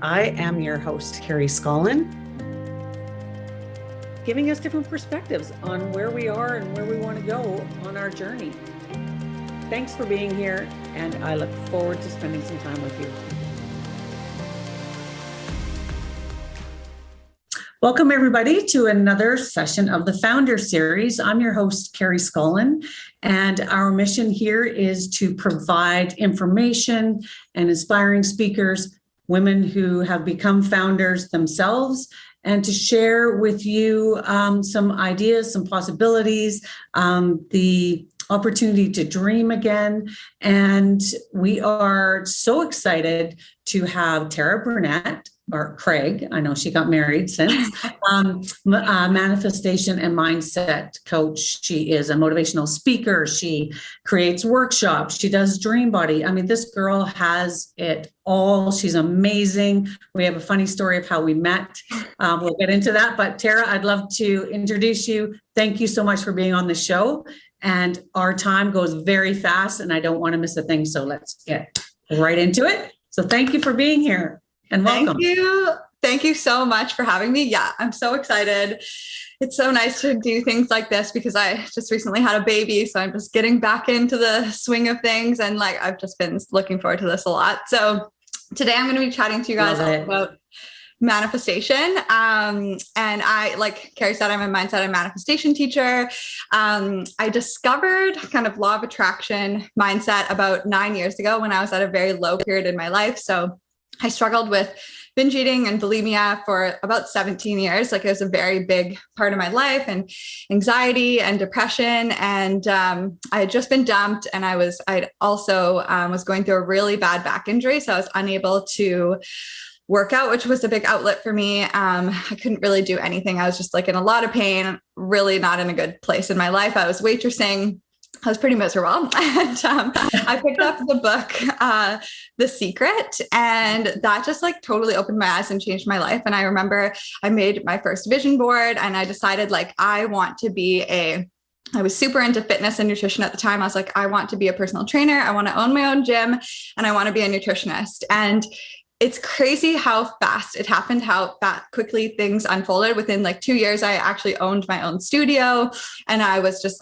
I am your host, Carrie Scollon, giving us different perspectives on where we are and where we want to go on our journey. Thanks for being here, and I look forward to spending some time with you. Welcome, everybody, to another session of the FoundHer series. I'm your host, Carrie Scollon, and our mission here is to provide information and inspiring speakers, women who have become founders themselves, and to share with you some ideas, some possibilities, the opportunity to dream again. And we are so excited to have Tara Brunet, or Craig, I know she got married since, manifestation and mindset coach. She is a motivational speaker. She creates workshops. She does Dream Body. I mean, this girl has it all. She's amazing. We have a funny story of how we met. We'll get into that. But Tara, I'd love to introduce you. Thank you so much for being on the show. And our time goes very fast, and I don't want to miss a thing. So let's get right into it. So thank you for being here. And welcome. Thank you. Thank you so much for having me. Yeah, I'm so excited. It's so nice to do things like this because I just recently had a baby. So I'm just getting back into the swing of things. And I've just been looking forward to this a lot. So today I'm going to be chatting to you guys about manifestation. And I, like Carrie said, I'm a mindset and manifestation teacher. I discovered kind of law of attraction mindset about 9 years ago when I was at a very low period in my life. So I struggled with binge eating and bulimia for about 17 years. It was a very big part of my life, and anxiety and depression. And I had just been dumped, and I also was going through a really bad back injury. So I was unable to work out, which was a big outlet for me. I couldn't really do anything. I was just in a lot of pain, really not in a good place in my life. I was waitressing. I was pretty miserable. And I picked up the book, The Secret, and that just totally opened my eyes and changed my life. And I remember I made my first vision board, and I decided I want to be I was super into fitness and nutrition at the time. I was I want to be a personal trainer. I want to own my own gym, and I want to be a nutritionist. And it's crazy how fast it happened, how quickly things unfolded. Within 2 years, I actually owned my own studio, and I was just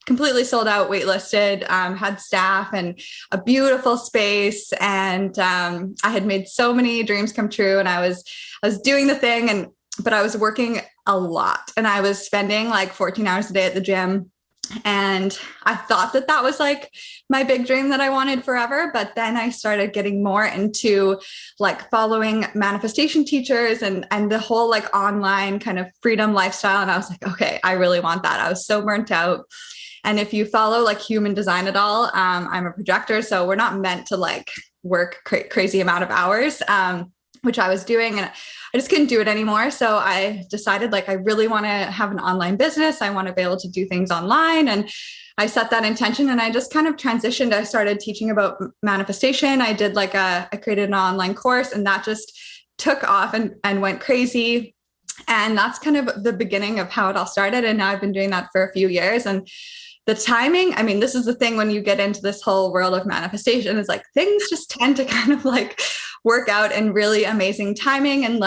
completely sold out, waitlisted, had staff and a beautiful space. And I had made so many dreams come true, and I was doing the thing, but I was working a lot, and I was spending 14 hours a day at the gym. And I thought that was my big dream that I wanted forever. But then I started getting more into following manifestation teachers and the whole online kind of freedom lifestyle. And I was okay, I really want that. I was so burnt out. And if you follow human design at all, I'm a projector, so we're not meant to work crazy amount of hours, which I was doing, and I just couldn't do it anymore. So I decided I really want to have an online business. I want to be able to do things online. And I set that intention, and I just kind of transitioned. I started teaching about manifestation. I did I created an online course, and that just took off and went crazy. And that's kind of the beginning of how it all started. And now I've been doing that for a few years. And the timing, I mean, this is the thing when you get into this whole world of manifestation, is things just tend to kind of work out in really amazing timing. And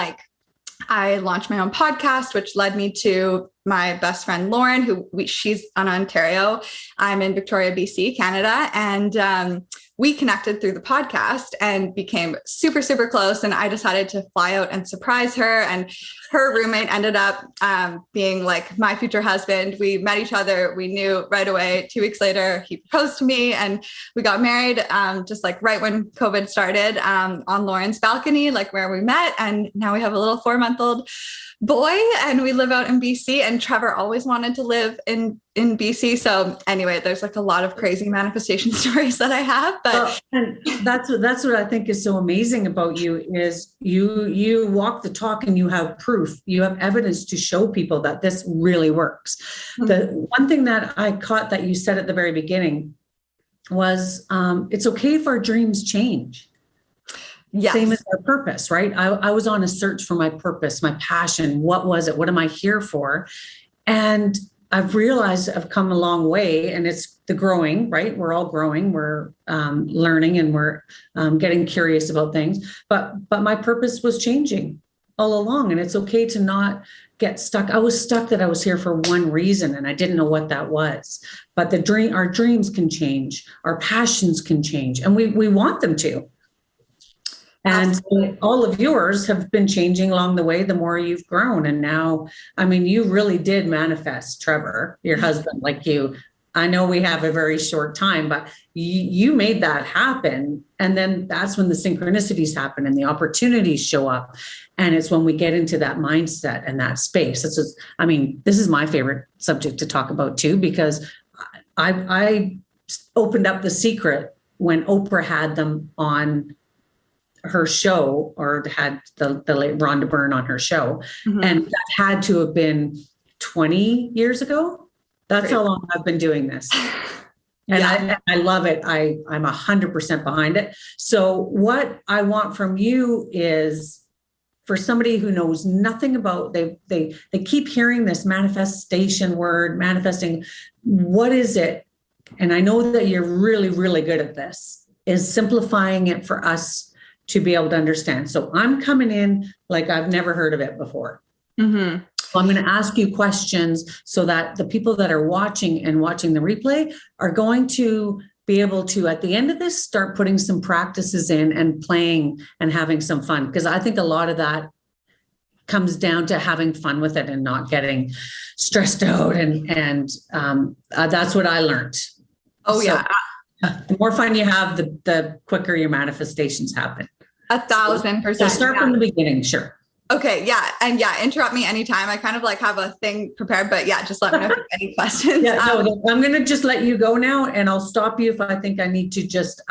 I launched my own podcast, which led me to my best friend, Lauren, she's in Ontario. I'm in Victoria, BC, Canada. And we connected through the podcast and became super, super close. And I decided to fly out and surprise her. And her roommate ended up being my future husband. We met each other. We knew right away. 2 weeks later, he proposed to me, and we got married just right when COVID started on Lauren's balcony, where we met. And now we have a little 4-month-old boy, and we live out in BC. And Trevor always wanted to live in BC. So anyway, there's a lot of crazy manifestation stories that I have, but and that's what I think is so amazing about you is you walk the talk, and you have proof, you have evidence to show people that this really works. Mm-hmm. The one thing that I caught that you said at the very beginning was it's okay if our dreams change. Yes. Same as our purpose, right? I was on a search for my purpose, my passion. What was it? What am I here for? And I've realized I've come a long way, and it's the growing, right? We're all growing, we're learning, and we're getting curious about things. But my purpose was changing all along, and it's okay to not get stuck. I was stuck that I was here for one reason, and I didn't know what that was. But our dreams can change, our passions can change, and we want them to. And all of yours have been changing along the way, the more you've grown. And now, I mean, you really did manifest Trevor, your husband, like you. I know we have a very short time, but you made that happen. And then that's when the synchronicities happen and the opportunities show up. And it's when we get into that mindset and that space. This is my favorite subject to talk about too, because I opened up The Secret when Oprah had them on her show, or had the late Rhonda Byrne on her show. Mm-hmm. And that had to have been 20 years ago. That's how long I've been doing this. And I love it. I'm 100% behind it. So what I want from you is, for somebody who knows nothing about, they keep hearing this manifestation word, manifesting. What is it? And I know that you're really, really good at this, is simplifying it for us to be able to understand. So I'm coming in like I've never heard of it before. Mm-hmm. So I'm going to ask you questions so that the people that are watching the replay are going to be able to, at the end of this, start putting some practices in and playing and having some fun. Because I think a lot of that comes down to having fun with it and not getting stressed out. And that's what I learned. Oh, so, yeah. The more fun you have, the quicker your manifestations happen. 1,000%. So start from the beginning. Sure. Okay. Yeah. And interrupt me anytime. I kind of like have a thing prepared, but just let me know if you have any questions. I'm going to just let you go now, and I'll stop you if I think I need to just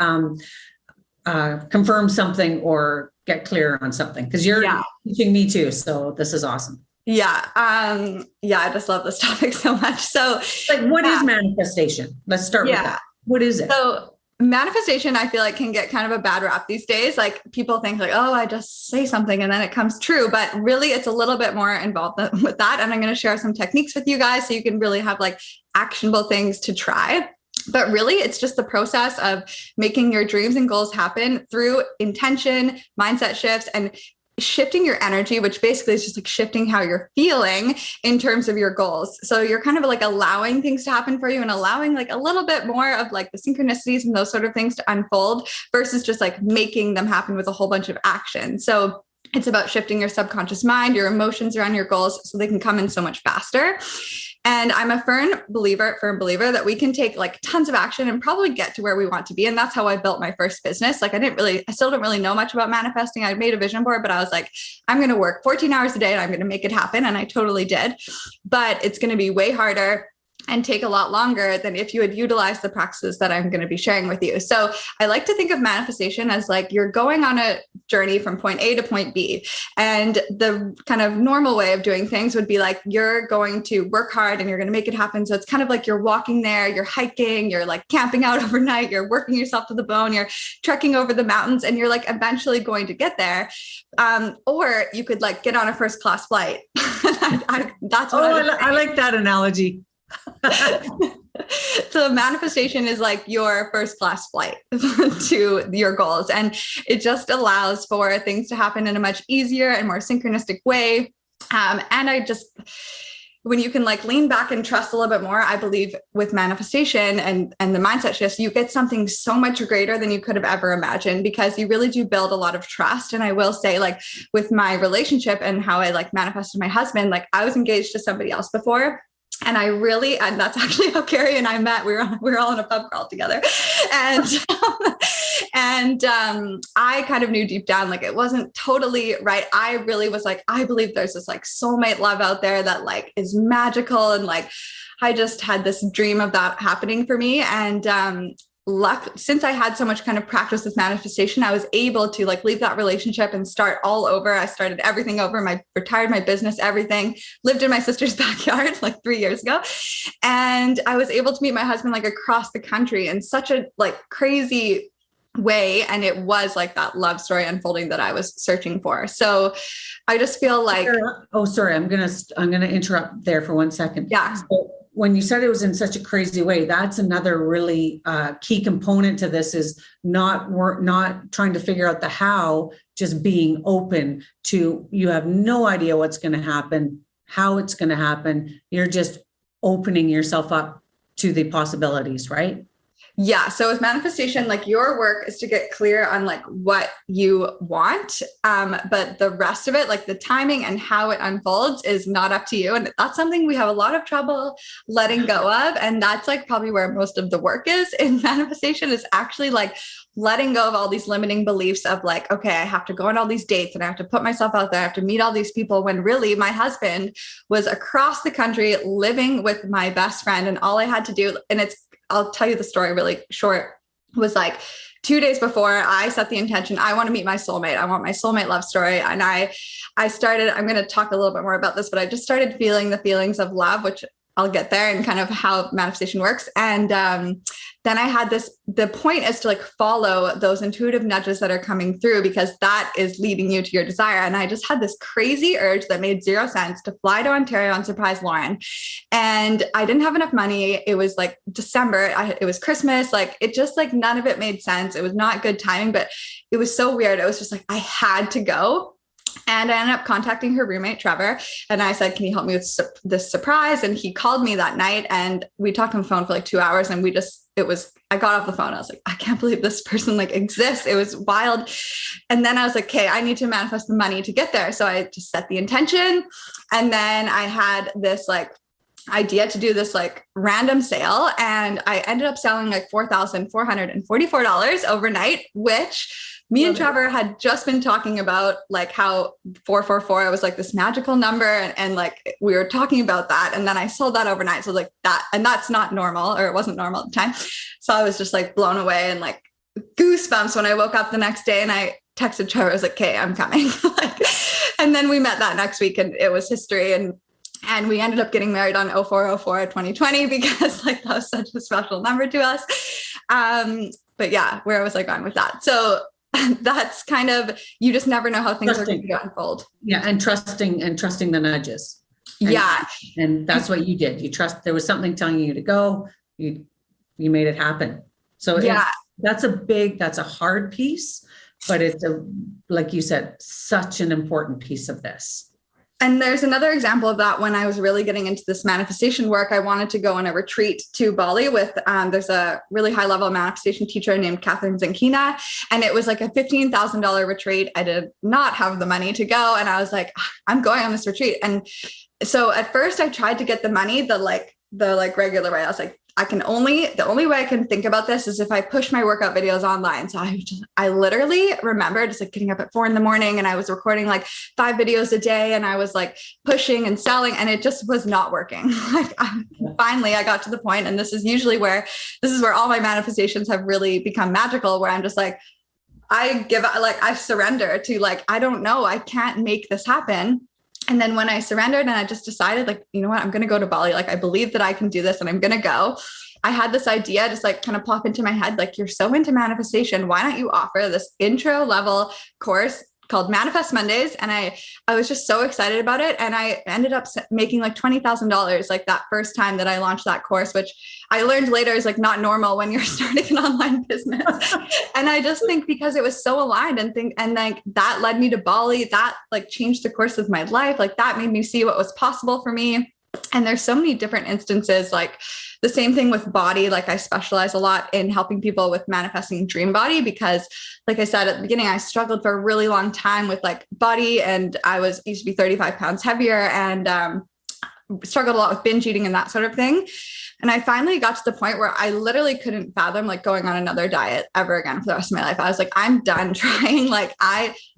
confirm something or get clear on something, because you're teaching me too. So this is awesome. Yeah. I just love this topic so much. So what is manifestation? Let's start with that. What is it? So manifestation, I feel like, can get kind of a bad rap these days. Like, people think like, oh, I just say something and then it comes true. But really, it's a little bit more involved with that. And I'm going to share some techniques with you guys so you can really have like actionable things to try. But really, it's just the process of making your dreams and goals happen through intention, mindset shifts, and shifting your energy, which basically is just like shifting how you're feeling in terms of your goals. So you're kind of like allowing things to happen for you and allowing like a little bit more of like the synchronicities and those sort of things to unfold versus just like making them happen with a whole bunch of action. So it's about shifting your subconscious mind, your emotions around your goals so they can come in so much faster. And I'm a firm believer that we can take like tons of action and probably get to where we want to be. And that's how I built my first business. Like, I still don't really know much about manifesting. I made a vision board, but I was like, I'm going to work 14 hours a day and I'm going to make it happen. And I totally did, but it's going to be way harder and take a lot longer than if you had utilized the practices that I'm going to be sharing with you. So I like to think of manifestation as like you're going on a journey from point A to point B. And the kind of normal way of doing things would be like, you're going to work hard and you're going to make it happen. So it's kind of like you're walking there, you're hiking, you're like camping out overnight, you're working yourself to the bone, you're trekking over the mountains, and you're like eventually going to get there. Or you could like get on a first class flight. That's what I like that analogy. So manifestation is like your first class flight to your goals. And it just allows for things to happen in a much easier and more synchronistic way. When you can like lean back and trust a little bit more, I believe with manifestation and the mindset shifts, you get something so much greater than you could have ever imagined, because you really do build a lot of trust. And I will say, like, with my relationship and how I like manifested my husband, like I was engaged to somebody else before. And that's actually how Carrie and I met. We were all in a pub crawl together. And I kind of knew deep down, like, it wasn't totally right. I really was like, I believe there's this like soulmate love out there that like is magical. And like, I just had this dream of that happening for me. And, since I had so much kind of practice with manifestation, I was able to like leave that relationship and start all over. I started everything over, retired my business, everything, lived in my sister's backyard like 3 years ago. And I was able to meet my husband like across the country in such a like crazy way. And it was like that love story unfolding that I was searching for. So I just feel like, oh, sorry. I'm going to interrupt there for 1 second. Yeah. when you said it was in such a crazy way, that's another really key component to this is not trying to figure out the how, just being open to, you have no idea what's going to happen, how it's going to happen. You're just opening yourself up to the possibilities, right? Yeah. So with manifestation, like your work is to get clear on like what you want. But the rest of it, like the timing and how it unfolds is not up to you. And that's something we have a lot of trouble letting go of. And that's like probably where most of the work is in manifestation, is actually like letting go of all these limiting beliefs of like, okay, I have to go on all these dates and I have to put myself out there. I have to meet all these people, when really my husband was across the country living with my best friend. And all I had to do, and I'll tell you the story really short, was like 2 days before I set the intention, I want to meet my soulmate. I want my soulmate love story. And I started, I'm going to talk a little bit more about this, but I just started feeling the feelings of love, which I'll get there, and kind of how manifestation works. And then I had the point is to like follow those intuitive nudges that are coming through, because that is leading you to your desire. And I just had this crazy urge that made zero sense to fly to Ontario and surprise Lauren. And I didn't have enough money. It was like December. It was Christmas. Like it just like none of it made sense. It was not good timing, but it was so weird. It was just like I had to go. And I ended up contacting her roommate, Trevor. And I said, can you help me with this surprise? And he called me that night and we talked on the phone for like 2 hours. And I got off the phone. I was like, I can't believe this person like exists. It was wild. And then I was like, okay, I need to manifest the money to get there. So I just set the intention. And then I had this like idea to do this like random sale. And I ended up selling like $4,444 overnight, which me and Trevor had just been talking about, like how 444 was like this magical number. And like, we were talking about that. And then I sold that overnight. So like that, and that's not normal, or it wasn't normal at the time. So I was just like blown away and like goosebumps when I woke up the next day and I texted Trevor. I was like, okay, I'm coming. And then we met that next week and it was history. And we ended up getting married on 04/04/2020 because like that was such a special number to us. But yeah, where was I going with that? So that's kind of, you just never know how things are going to unfold. Yeah. And trusting the nudges. And that's what you did. You trust, there was something telling you to go, you made it happen. So yeah, that's a hard piece, but it's like you said, such an important piece of this. And there's another example of that. When I was really getting into this manifestation work, I wanted to go on a retreat to Bali with, there's a really high level manifestation teacher named Catherine Zankina. And it was like a $15,000 retreat. I did not have the money to go. And I was like, I'm going on this retreat. And so at first I tried to get the money, the regular way. I was like, the only way I can think about this is if I push my workout videos online. So I literally remember just like getting up at 4 a.m. and I was recording like 5 videos a day and I was like pushing and selling and it just was not working. Finally, I got to the point, and this is where all my manifestations have really become magical, where I'm just like, I surrender to like, I don't know, I can't make this happen. And then when I surrendered and I just decided like, you know what, I'm going to go to Bali. Like, I believe that I can do this and I'm going to go. I had this idea just like kind of pop into my head. Like, you're so into manifestation. Why don't you offer this intro level course called Manifest Mondays? And I was just so excited about it. And I ended up making like $20,000 like that first time that I launched that course, which I learned later is like not normal when you're starting an online business. And I just think because it was so aligned and like that led me to Bali, that like changed the course of my life. Like that made me see what was possible for me. And there's so many different instances, like the same thing with body. Like I specialize a lot in helping people with manifesting dream body, because like I said at the beginning, I struggled for a really long time with like body, and I used to be 35 pounds heavier and struggled a lot with binge eating and that sort of thing. And I finally got to the point where I literally couldn't fathom like going on another diet ever again for the rest of my life. I was like, I'm done trying. Like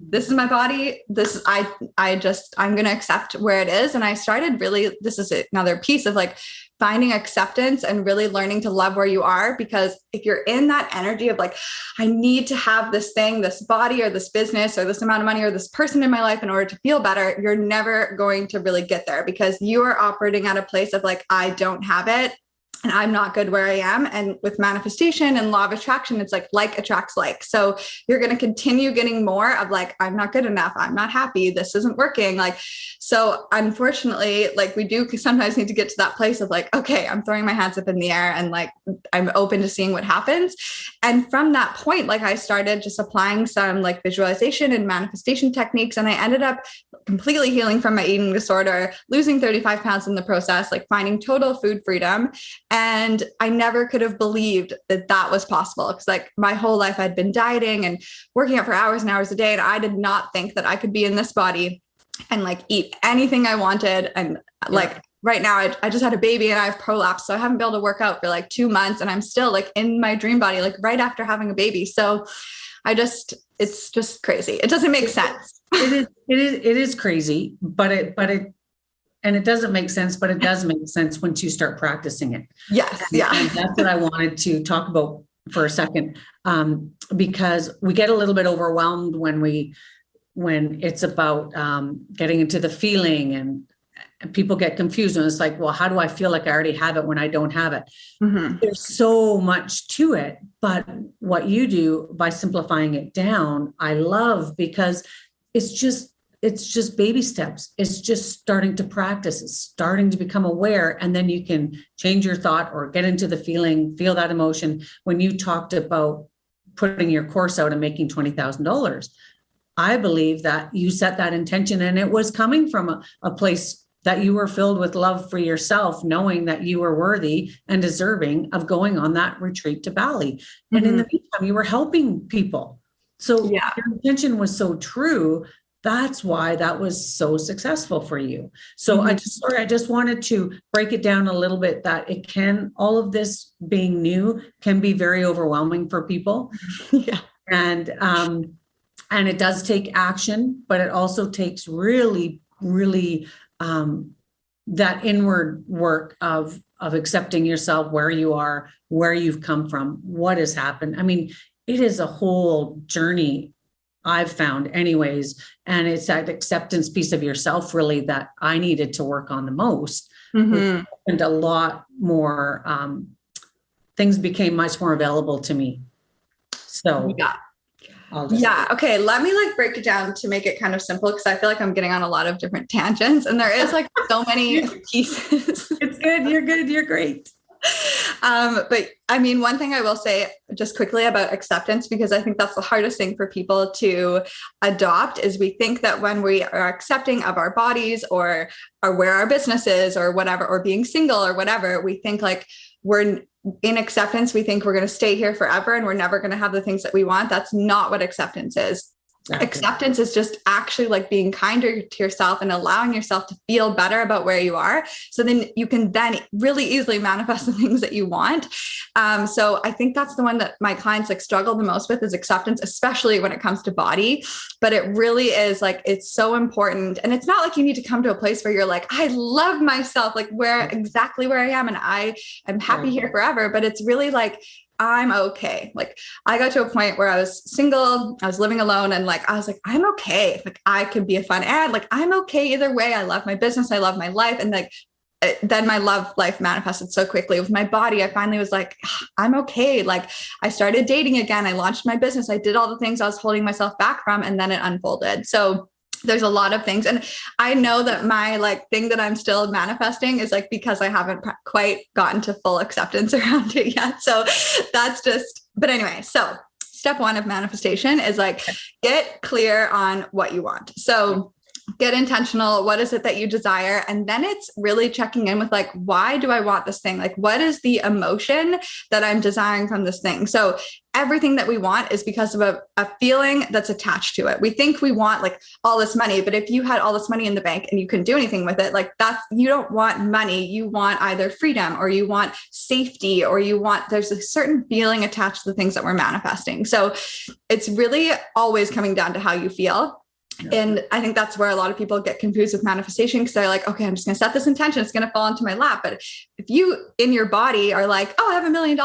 this is my body. I'm going to accept where it is. And I started really, this is another piece of like finding acceptance and really learning to love where you are. Because if you're in that energy of like, I need to have this thing, this body or this business or this amount of money or this person in my life in order to feel better, you're never going to really get there, because you are operating at a place of like, I don't have it. and I'm not good where I am. And with manifestation and law of attraction, it's like attracts like. So you're going to continue getting more of like, I'm not good enough. I'm not happy. This isn't working. Like, so unfortunately, like we do sometimes need to get to that place of like, okay, I'm throwing my hands up in the air and like, I'm open to seeing what happens. And from that point, like I started just applying some like visualization and manifestation techniques. And I ended up completely healing from my eating disorder, losing 35 pounds in the process, like finding total food freedom. And I never could have believed that that was possible, because like my whole life I'd been dieting and working out for hours and hours a day. And I did not think that I could be in this body and like eat anything I wanted. And like right now I just had a baby and I have prolapse. So I haven't been able to work out for like 2 months, and I'm still like in my dream body, like right after having a baby. So it's just crazy. It doesn't make sense. It is crazy, but it doesn't make sense, but it does make sense once you start practicing it. Yes. And that's what I wanted to talk about for a second, because we get a little bit overwhelmed when it's about getting into the feeling, and people get confused, and it's like, well, how do I feel like I already have it when I don't have it? Mm-hmm. There's so much to it, but what you do by simplifying it down, I love, because it's just baby steps. It's just starting to practice. It's starting to become aware. And then you can change your thought or get into the feeling, feel that emotion. When you talked about putting your course out and making $20,000, I believe that you set that intention, and it was coming from a place that you were filled with love for yourself, knowing that you were worthy and deserving of going on that retreat to Bali. Mm-hmm. And in the meantime, you were helping people. So your intention was so true. That's why that was so successful for you. So I just wanted to break it down a little bit, that all of this being new can be very overwhelming for people. Yeah. And it does take action, but it also takes really, really, that inward work of accepting yourself, where you are, where you've come from, what has happened. I mean, it is a whole journey, I've found anyways. And it's that acceptance piece of yourself really that I needed to work on the most. Mm-hmm. And a lot more, things became much more available to me. So okay. Let me like break it down to make it kind of simple, because I feel like I'm getting on a lot of different tangents, and there is like so many pieces. It's good. You're good. You're great. But I mean, one thing I will say just quickly about acceptance, because I think that's the hardest thing for people to adopt, is we think that when we are accepting of our bodies or where our business is or whatever, or being single or whatever, we think like we're in acceptance. We think we're going to stay here forever and we're never going to have the things that we want. That's not what acceptance is. Exactly. Acceptance is just actually like being kinder to yourself and allowing yourself to feel better about where you are. So then you can then really easily manifest the things that you want. So I think that's the one that my clients like struggle the most with, is acceptance, especially when it comes to body. But it really is like, it's so important. And it's not like you need to come to a place where you're like, I love myself, like exactly where I am, and I am happy here forever. But it's really like, I'm okay. Like I got to a point where I was single, I was living alone, and like, I was like, I'm okay. Like I could be a fun ad. Like I'm okay either way. I love my business. I love my life. And like, then my love life manifested so quickly with my body. I finally was like, I'm okay. Like I started dating again. I launched my business. I did all the things I was holding myself back from, and then it unfolded. So there's a lot of things. And I know that my like thing that I'm still manifesting is like, because I haven't quite gotten to full acceptance around it yet. So that's just, but anyway, so step one of manifestation is like, get clear on what you want. So get intentional. What is it that you desire? And then it's really checking in with like, why do I want this thing? Like, what is the emotion that I'm desiring from this thing? So everything that we want is because of a feeling that's attached to it. We think we want like all this money, but if you had all this money in the bank and you couldn't do anything with it, like you don't want money. You want either freedom, or you want safety, or there's a certain feeling attached to the things that we're manifesting. So it's really always coming down to how you feel. And I think that's where a lot of people get confused with manifestation, because they're like, okay, I'm just going to set this intention. It's going to fall into my lap. But if you in your body are like, oh, I have $1 million,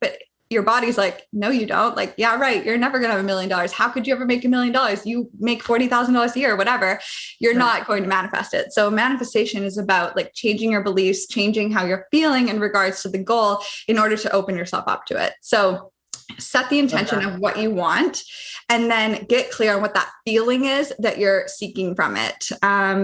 but your body's like, no, you don't. Like, yeah, right. You're never going to have $1 million. How could you ever make $1 million? You make $40,000 a year or whatever. You're not going to manifest it. So manifestation is about like changing your beliefs, changing how you're feeling in regards to the goal in order to open yourself up to it. So set the intention of what you want, and then get clear on what that feeling is that you're seeking from it.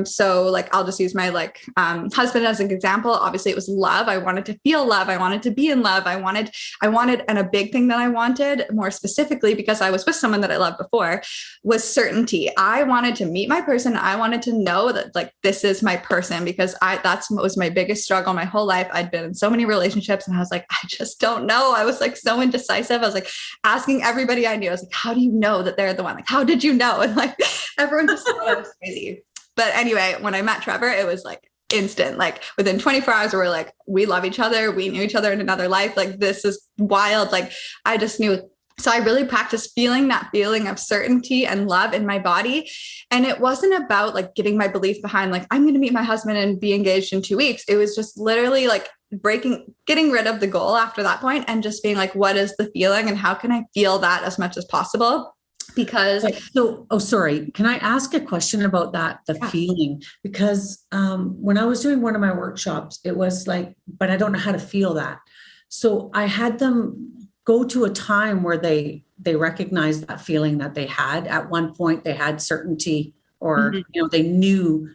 So like, I'll just use my husband as an example. Obviously it was love. I wanted to feel love. I wanted to be in love. I wanted, and a big thing that I wanted more specifically, because I was with someone that I loved before, was certainty. I wanted to meet my person. I wanted to know that like, this is my person, because that's what was my biggest struggle my whole life. I'd been in so many relationships and I was like, I just don't know. I was like so indecisive. I was like asking everybody I knew. I was like, how do you know that they're the one? Like, how did you know? And like, everyone just thought I was crazy. But anyway, when I met Trevor, it was like instant, like within 24 hours, we're like, we love each other. We knew each other in another life. Like, this is wild. Like, I just knew. So I really practiced feeling that feeling of certainty and love in my body. And it wasn't about like getting my belief behind, like, I'm going to meet my husband and be engaged in 2 weeks. It was just literally like getting rid of the goal after that point and just being like, what is the feeling and how can I feel that as much as possible? Because sorry, can I ask a question about that? The feeling, because when I was doing one of my workshops, it was like, but I don't know how to feel that. So I had them go to a time where they recognized that feeling that they had at one point. They had certainty, or they knew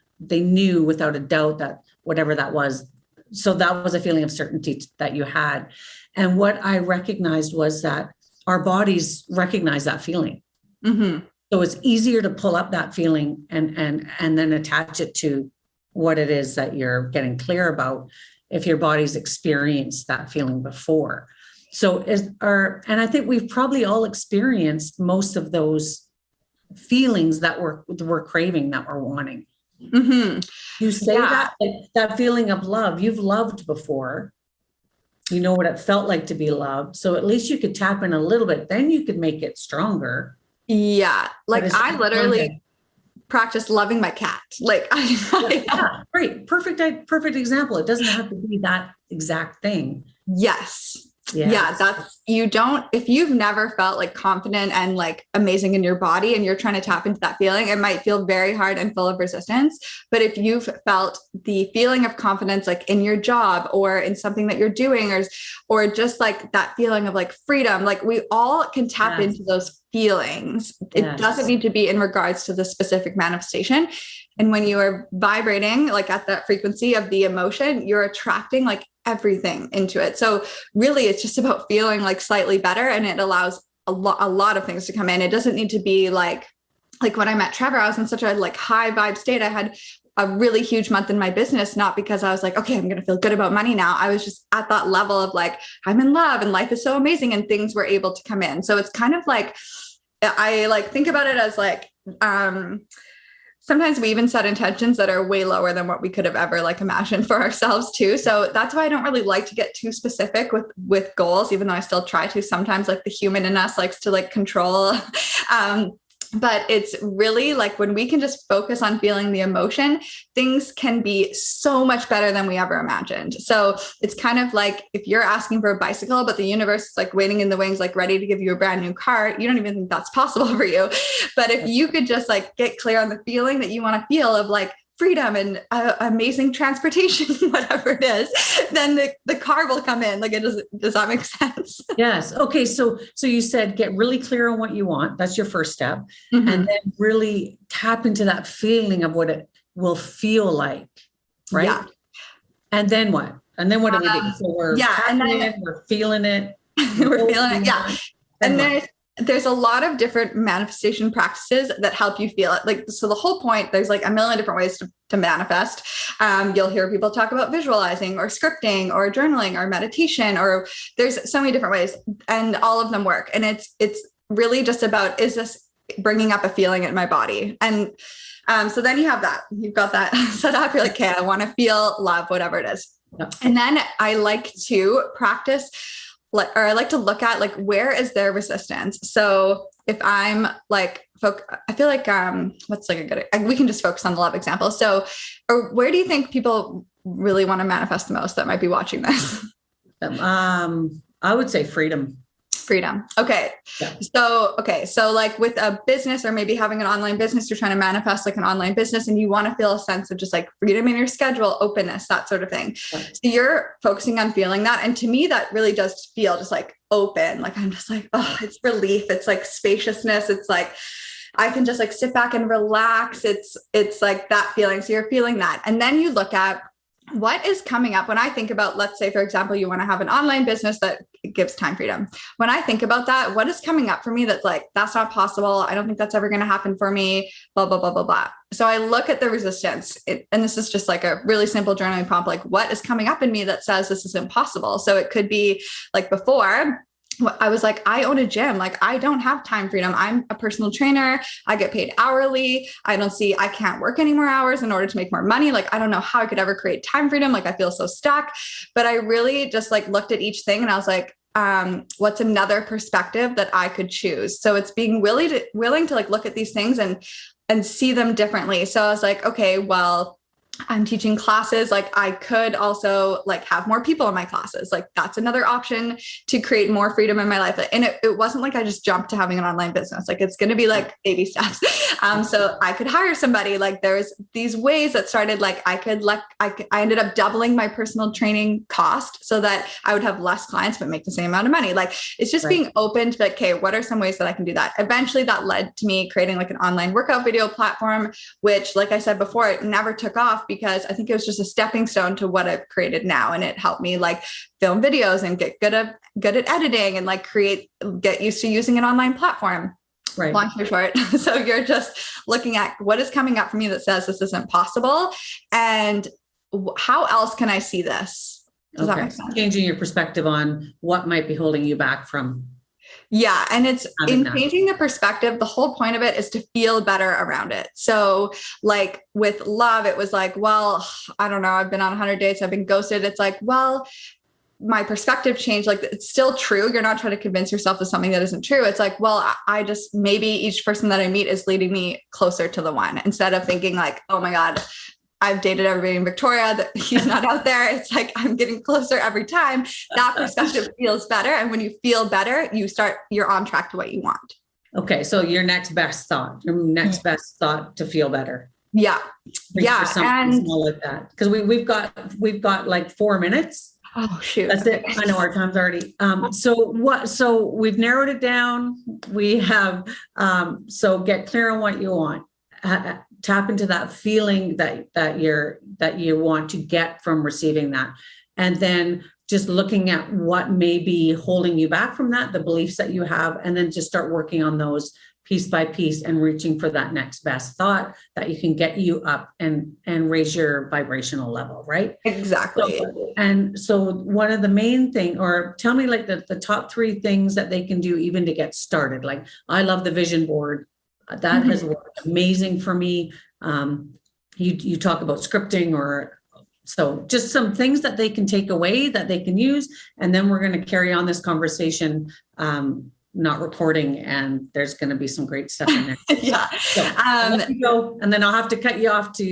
without a doubt that whatever that was. So that was a feeling of certainty that you had. And what I recognized was that our bodies recognize that feeling. So it's easier to pull up that feeling and then attach it to what it is that you're getting clear about, if your body's experienced that feeling before. So and I think we've probably all experienced most of those feelings that we're craving, that we're wanting. You say that feeling of love, you've loved before, you know what it felt like to be loved. So at least you could tap in a little bit, then you could make it stronger. Yeah. Like I literally practice loving my cat. Like great. Perfect example. It doesn't have to be that exact thing. Yes. Yeah, if you've never felt like confident and like amazing in your body and you're trying to tap into that feeling, it might feel very hard and full of resistance. But if you've felt the feeling of confidence, like in your job or in something that you're doing, or just like that feeling of like freedom, like we all can tap into those feelings. It doesn't need to be in regards to the specific manifestation. And when you are vibrating like at that frequency of the emotion, you're attracting like everything into it. So really it's just about feeling like slightly better, and it allows a lot of things to come in. It doesn't need to be like when I met Trevor, I was in such a like high vibe state. I had a really huge month in my business, not because I was like, okay, I'm going to feel good about money now. I was just at that level of like, I'm in love and life is so amazing, and things were able to come in. So it's kind of like, I like think about it as like, sometimes we even set intentions that are way lower than what we could have ever like imagined for ourselves too. So that's why I don't really like to get too specific with goals, even though I still try to. Sometimes like the human in us likes to like control. But it's really like when we can just focus on feeling the emotion, things can be so much better than we ever imagined. So it's kind of like if you're asking for a bicycle, but the universe is like waiting in the wings, like ready to give you a brand new car, you don't even think that's possible for you. But if you could just like get clear on the feeling that you want to feel of like freedom and amazing transportation, whatever it is, then the car will come in. Like, does that make sense? Yes. Okay. So you said get really clear on what you want. That's your first step. And then really tap into that feeling of what it will feel like. Right. Yeah. And then what? And then what do we do? So we're we're feeling it. We're feeling it. Yeah. And there's a lot of different manifestation practices that help you feel it. Like, so the whole point, there's like a million different ways to manifest. You'll hear people talk about visualizing or scripting or journaling or meditation, or there's so many different ways, and all of them work. And it's really just about, is this bringing up a feeling in my body? And so then you've got that set up. You're like, okay, I want to feel love, whatever it is. Yep. And then I like to practice I like to look at like, where is their resistance? So if I'm like, I feel like, what's like a good, we can just focus on the love example. So, or where do you think people really want to manifest the most that might be watching this? I would say freedom. Freedom. Okay. Yeah. So like with a business or maybe having an online business, you're trying to manifest like an online business and you want to feel a sense of just like freedom in your schedule, openness, that sort of thing. Yeah. So you're focusing on feeling that. And to me, that really does feel just like open. Like I'm just like, oh, it's relief. It's like spaciousness. It's like, I can just like sit back and relax. It's like that feeling. So you're feeling that. And then you look at what is coming up when I think about, let's say, for example, you want to have an online business that gives time freedom. When I think about that, what is coming up for me that's like, that's not possible. I don't think that's ever going to happen for me, blah, blah, blah, blah, blah. So I look at the resistance and this is just like a really simple journaling prompt, like what is coming up in me that says this is impossible? So it could be like before, I was like, I own a gym. Like I don't have time freedom. I'm a personal trainer. I get paid hourly. I can't work any more hours in order to make more money. Like, I don't know how I could ever create time freedom. Like I feel so stuck, but I really just like looked at each thing and I was like, what's another perspective that I could choose? So it's being willing to like look at these things and see them differently. So I was like, okay, well, I'm teaching classes. Like I could also like have more people in my classes. Like that's another option to create more freedom in my life. And it wasn't like I just jumped to having an online business. Like it's going to be like baby steps. So I could hire somebody. Like there's these ways that started like I ended up doubling my personal training cost so that I would have less clients, but make the same amount of money. Like it's just being open to like, okay, what are some ways that I can do that? Eventually that led to me creating like an online workout video platform, which like I said before, it never took off because I think it was just a stepping stone to what I've created now. And it helped me like film videos and get good at editing and like get used to using an online platform. Right. Long story short. So you're just looking at what is coming up for me that says this isn't possible. And how else can I see this? Does that make sense? Changing your perspective on what might be holding you back from. Yeah. And it's in changing the perspective. The whole point of it is to feel better around it. So like with love, it was like, well, I don't know. I've been on 100 dates. I've been ghosted. It's like, well, my perspective changed. Like it's still true. You're not trying to convince yourself of something that isn't true. It's like, well, I just, maybe each person that I meet is leading me closer to the one instead of thinking like, oh my God, I've dated everybody in Victoria that he's not out there. It's like, I'm getting closer every time. That perspective feels better. And when you feel better, you're on track to what you want. Okay. So your next best thought to feel better. Yeah. Yeah. And small like that. Cause we've got like 4 minutes. Oh shoot. That's it. I know our time's already. So we've narrowed it down. We have, so get clear on what you want. Tap into that feeling that you want to get from receiving that. And then just looking at what may be holding you back from that, the beliefs that you have, and then just start working on those piece by piece and reaching for that next best thought that you can get you up and raise your vibrational level, right? Exactly. So one of the main thing, or tell me like the top 3 things that they can do even to get started. Like I love the vision board. That has worked amazing for me. You talk about scripting so just some things that they can take away that they can use. And then we're going to carry on this conversation, not recording, and there's going to be some great stuff in there. Yeah. So, let me go, and then I'll have to cut you off to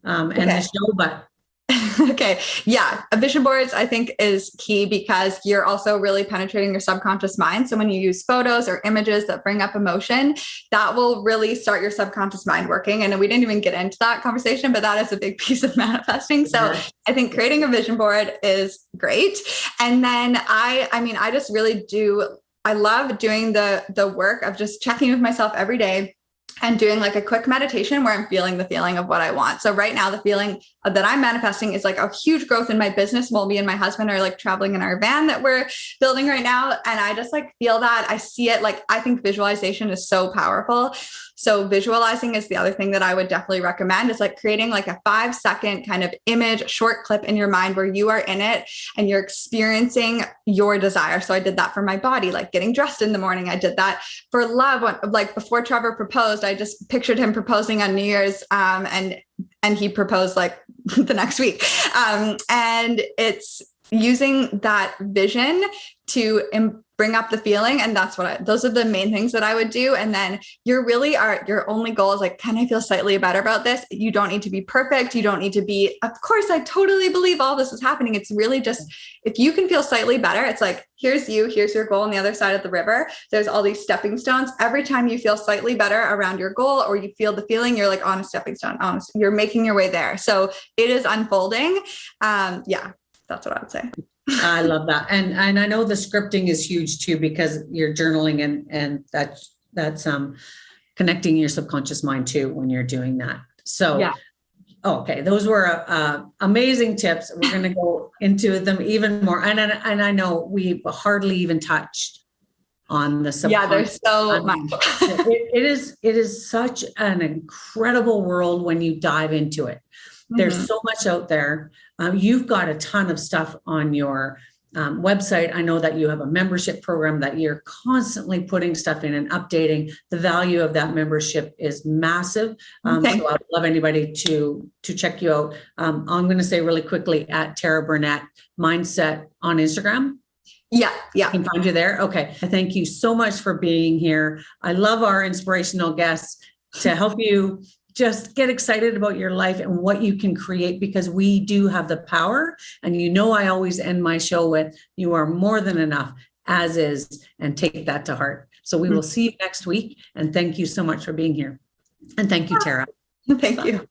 end the show, but okay. Yeah. Vision boards, I think, is key because you're also really penetrating your subconscious mind. So when you use photos or images that bring up emotion, that will really start your subconscious mind working. And we didn't even get into that conversation, but that is a big piece of manifesting. So I think creating a vision board is great. And then I just really I love doing the work of just checking with myself every day and doing like a quick meditation where I'm feeling the feeling of what I want. So right now, the feeling that I'm manifesting is like a huge growth in my business while me and my husband are like traveling in our van that we're building right now. And I just like feel that. I see it. Like, I think visualization is so powerful. So visualizing is the other thing that I would definitely recommend, is like creating like a 5-second kind of image, short clip in your mind where you are in it and you're experiencing your desire. So I did that for my body, like getting dressed in the morning. I did that for love. Like before Trevor proposed, I just pictured him proposing on New Year's, and he proposed like the next week. And it's using that vision to bring up the feeling. And that's those are the main things that I would do. And then your only goal is like, can I feel slightly better about this? You don't need to be perfect. You don't need to be, of course, I totally believe all this is happening. It's really just, if you can feel slightly better, it's like, here's your goal on the other side of the river. There's all these stepping stones. Every time you feel slightly better around your goal, or you feel the feeling, you're like on a stepping stone, you're making your way there. So it is unfolding. That's what I would say. I love that. And I know the scripting is huge too, because you're journaling and that's connecting your subconscious mind too, when you're doing that. So, yeah. Okay. Those were amazing tips. We're going to go into them even more. And I know we've hardly even touched on the subconscious. Yeah, there's so much. It is such an incredible world when you dive into it. There's so much out there. You've got a ton of stuff on your website. I know that you have a membership program that you're constantly putting stuff in and updating. The value of that membership is massive. So I'd love anybody to check you out. I'm going to say really quickly at Tara Brunet Mindset on Instagram. Yeah. I can find you there. Okay. Thank you so much for being here. I love our inspirational guests to help you just get excited about your life and what you can create, because we do have the power. And I always end my show with, you are more than enough as is, and take that to heart. So we will see you next week. And thank you so much for being here. And thank you, Tara. Thank you.